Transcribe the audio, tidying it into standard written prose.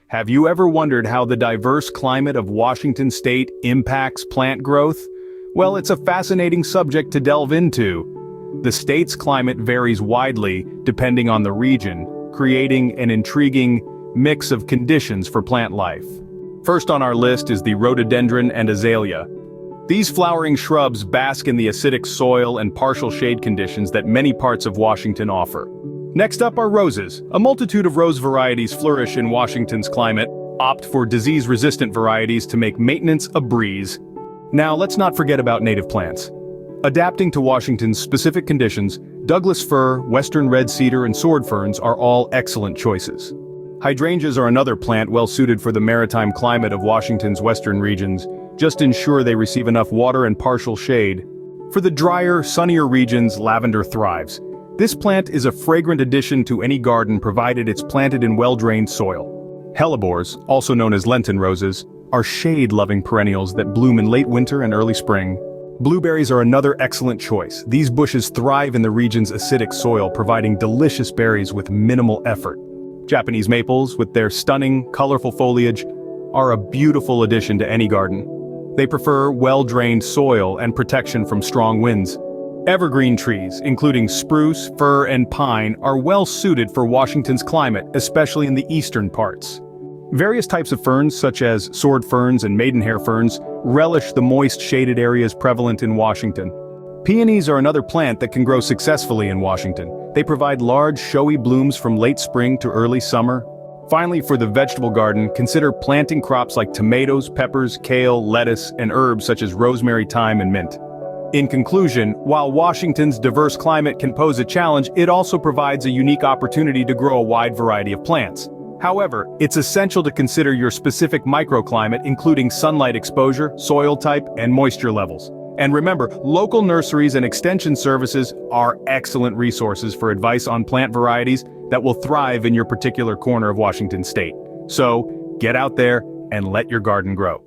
Have you ever wondered how the diverse climate of Washington state impacts plant growth? Well, it's a fascinating subject to delve into. The state's climate varies widely depending on the region, creating an intriguing mix of conditions for plant life. First on our list is the Rhododendron and Azalea. These flowering shrubs bask in the acidic soil and partial shade conditions that many parts of Washington offer. Next up are roses. A multitude of rose varieties flourish in Washington's climate. Opt for disease-resistant varieties to make maintenance a breeze. Now let's not forget about native plants. Adapting to Washington's specific conditions, Douglas fir, western red cedar, and sword ferns are all excellent choices. Hydrangeas are another plant well-suited for the maritime climate of Washington's western regions. Just ensure they receive enough water and partial shade. For the drier, sunnier regions, lavender thrives. This plant is a fragrant addition to any garden provided it's planted in well-drained soil. Hellebores, also known as Lenten roses, are shade-loving perennials that bloom in late winter and early spring. Blueberries are another excellent choice. These bushes thrive in the region's acidic soil, providing delicious berries with minimal effort. Japanese maples, with their stunning, colorful foliage, are a beautiful addition to any garden. They prefer well-drained soil and protection from strong winds. Evergreen trees, including spruce, fir, and pine, are well-suited for Washington's climate, especially in the eastern parts. Various types of ferns, such as sword ferns and maidenhair ferns, relish the moist, shaded areas prevalent in Washington. Peonies are another plant that can grow successfully in Washington. They provide large, showy blooms from late spring to early summer. Finally, for the vegetable garden, consider planting crops like tomatoes, peppers, kale, lettuce, and herbs such as rosemary, thyme, and mint. In conclusion, while Washington's diverse climate can pose a challenge, it also provides a unique opportunity to grow a wide variety of plants. However, it's essential to consider your specific microclimate, including sunlight exposure, soil type, and moisture levels. And remember, local nurseries and extension services are excellent resources for advice on plant varieties that will thrive in your particular corner of Washington state. So, get out there and let your garden grow.